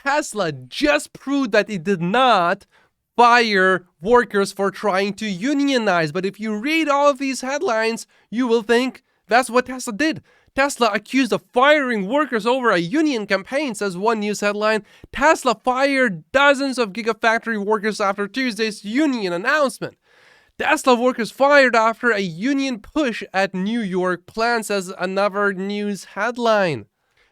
Tesla just proved that it did not fire workers for trying to unionize. But if you read all of these headlines, you will think that's what Tesla did. Tesla accused of firing workers over a union campaign, says one news headline. Tesla fired dozens of Gigafactory workers after Tuesday's union announcement. Tesla workers fired after a union push at New York plant, says another news headline.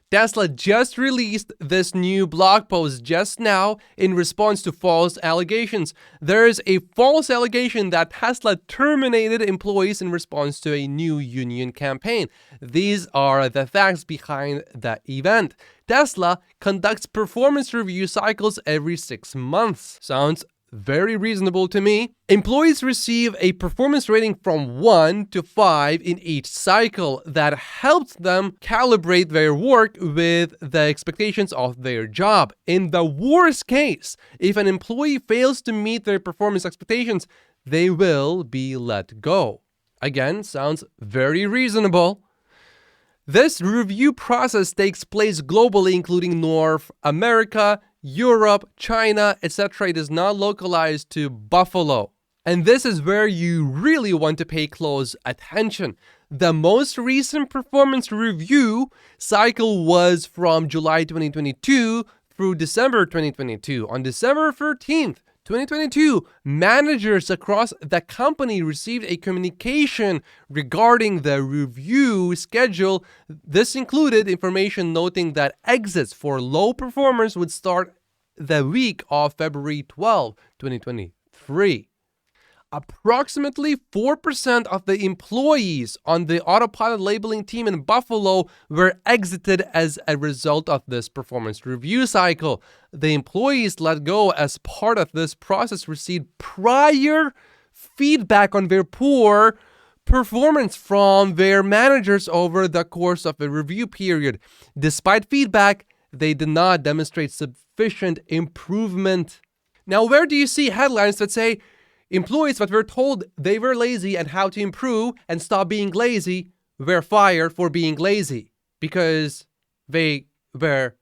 Tesla just released this new blog post just now in response to false allegations. There is a false allegation that Tesla terminated employees in response to a new union campaign. These are the facts behind the event. Tesla conducts performance review cycles every 6 months. Sounds very reasonable to me. Employees receive a performance rating from 1 to 5 in each cycle that helps them calibrate their work with the expectations of their job. In the worst case, if an employee fails to meet their performance expectations, they will be let go. Again, sounds very reasonable. This review process takes place globally, including North America, Europe, China, etc. It is not localized to Buffalo. And this is where you really want to pay close attention. The most recent performance review cycle was from July 2022 through December 2022. On December 13th, 2022, managers across the company received a communication regarding the review schedule. This included information noting that exits for low performers would start the week of February 12, 2023. Approximately 4% of the employees on the autopilot labeling team in Buffalo were exited as a result of this performance review cycle. The employees let go as part of this process received prior feedback on their poor performance from their managers over the course of the review period. Despite feedback, they did not demonstrate sufficient improvement. Now, where do you see headlines that say, employees that were told they were lazy and how to improve and stop being lazy were fired for being lazy because they were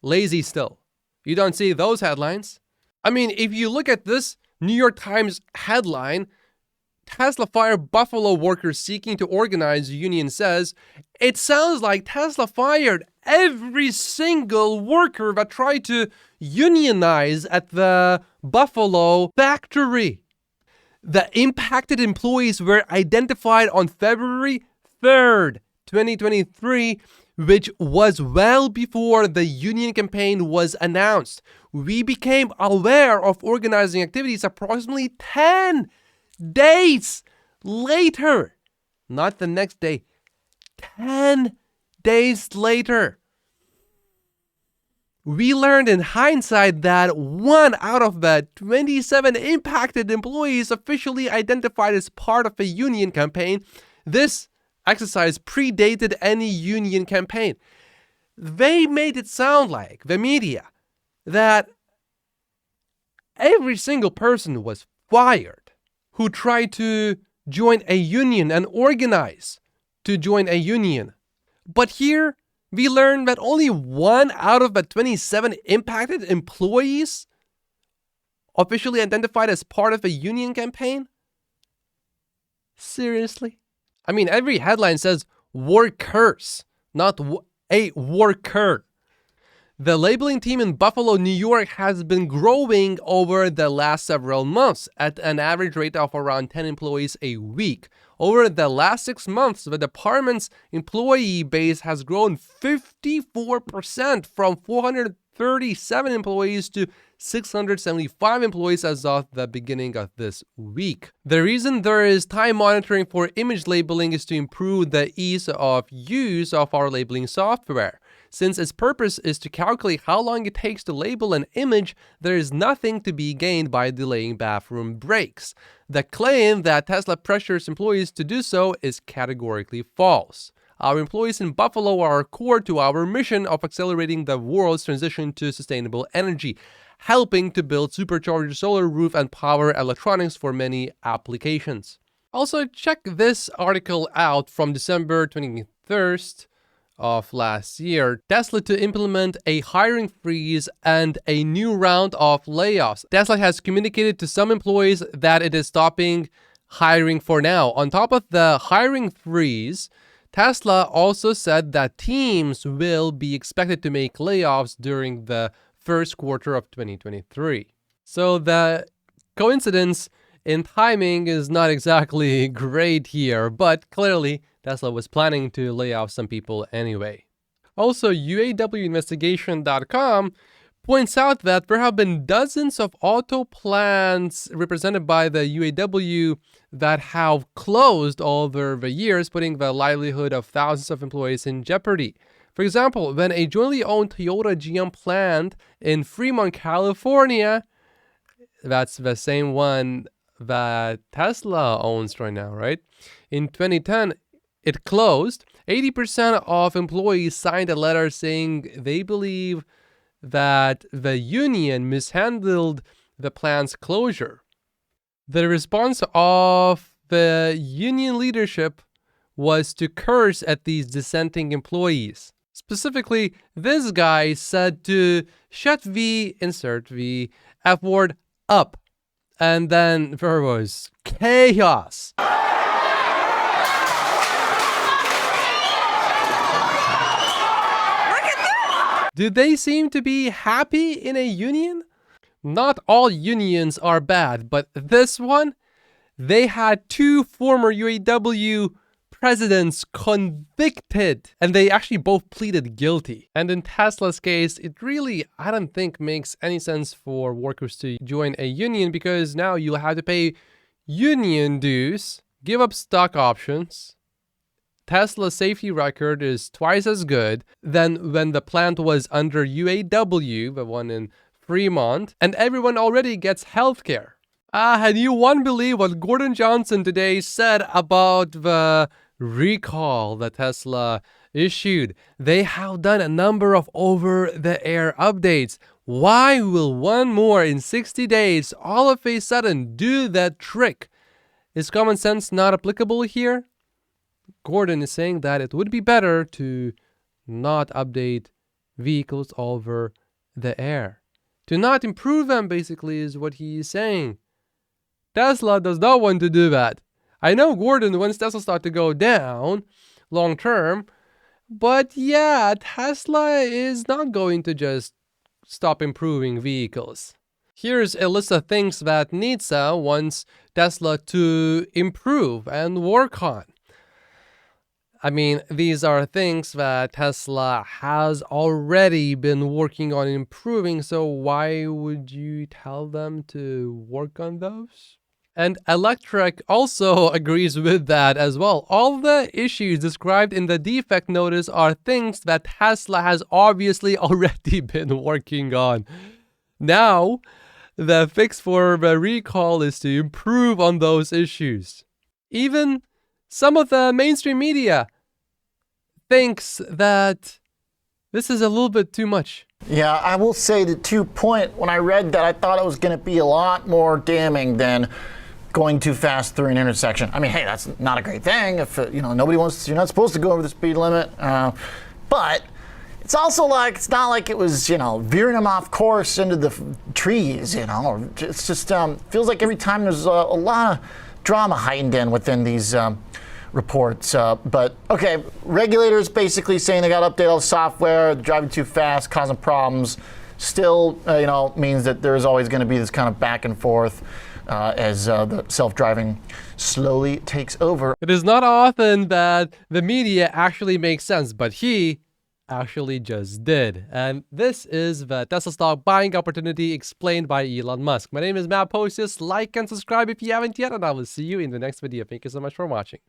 lazy still? You don't see those headlines. I mean, if you look at this New York Times headline, Tesla fired Buffalo workers seeking to organize, union says, it sounds like Tesla fired every single worker that tried to unionize at the Buffalo factory. The impacted employees were identified on February 3rd, 2023, which was well before the union campaign was announced. We became aware of organizing activities approximately 10 days later. Not the next day. 10 days later. We learned in hindsight that 1 out of the 27 impacted employees officially identified as part of a union campaign. This exercise predated any union campaign. They made it sound like, the media, that every single person was fired who tried to join a union and organize to join a union. But here, we learned that only 1 out of the 27 impacted employees officially identified as part of a union campaign? Seriously? I mean, every headline says workers, not a worker. The labeling team in Buffalo, New York has been growing over the last several months at an average rate of around 10 employees a week. Over the last 6 months, the department's employee base has grown 54% from 437 employees to 675 employees as of the beginning of this week. The reason there is time monitoring for image labeling is to improve the ease of use of our labeling software. Since its purpose is to calculate how long it takes to label an image, there is nothing to be gained by delaying bathroom breaks. The claim that Tesla pressures employees to do so is categorically false. Our employees in Buffalo are core to our mission of accelerating the world's transition to sustainable energy, helping to build supercharged solar roof and power electronics for many applications. Also, check this article out from December 21st. of last year, Tesla to implement a hiring freeze and a new round of layoffs. Tesla has communicated to some employees that it is stopping hiring for now. On top of the hiring freeze, Tesla also said that teams will be expected to make layoffs during the first quarter of 2023. So the coincidence in timing is not exactly great here, but clearly Tesla was planning to lay off some people anyway. Also, UAWinvestigation.com points out that there have been dozens of auto plants represented by the UAW that have closed over the years, putting the livelihood of thousands of employees in jeopardy. For example, when a jointly owned Toyota GM plant in Fremont, California, that's the same one that Tesla owns right now, right? In 2010, it closed. 80% of employees signed a letter saying they believe that the union mishandled the plant's closure. The response of the union leadership was to curse at these dissenting employees. Specifically, this guy said to shut the, insert the F word, up. And then there was chaos. Do they seem to be happy in a union? Not all unions are bad, but this one, they had two former UAW presidents convicted, and they actually both pleaded guilty. And in Tesla's case, it really, I don't think, makes any sense for workers to join a union, because now you'll have to pay union dues, give up stock options. Tesla's safety record is twice as good than when the plant was under UAW, the one in Fremont, and everyone already gets healthcare. And you won't believe what Gordon Johnson today said about the recall that Tesla issued. They have done a number of over-the-air updates. Why will one more in 60 days all of a sudden do that trick? Is common sense not applicable here? Gordon is saying that it would be better to not update vehicles over the air. To not improve them, basically, is what he is saying. Tesla does not want to do that. I know Gordon wants Tesla stock to go down long term, but yeah, Tesla is not going to just stop improving vehicles. Here's a list of things that NHTSA wants Tesla to improve and work on. I mean, these are things that Tesla has already been working on improving, so why would you tell them to work on those? And Electrek also agrees with that as well. All the issues described in the defect notice are things that Tesla has obviously already been working on. Now, the fix for the recall is to improve on those issues. Even some of the mainstream media thinks that this is a little bit too much. Yeah, I will say that to your point, when I read that, I thought it was going to be a lot more damning than going too fast through an intersection. I mean, hey, that's not a great thing. If nobody wants, you're not supposed to go over the speed limit. But it's also like it's not like it was veering them off course into the trees. It's just feels like every time there's a lot of drama heightened in within these reports. But okay, regulators basically saying they got to update all the software, driving too fast, causing problems. Still, means that there's always going to be this kind of back and forth as the self-driving slowly takes over. It is not often that the media actually makes sense, but he actually just did. And this is the Tesla stock buying opportunity explained by Elon Musk. My name is Matt Posius. Like and subscribe if you haven't yet, and I will see you in the next video. Thank you so much for watching.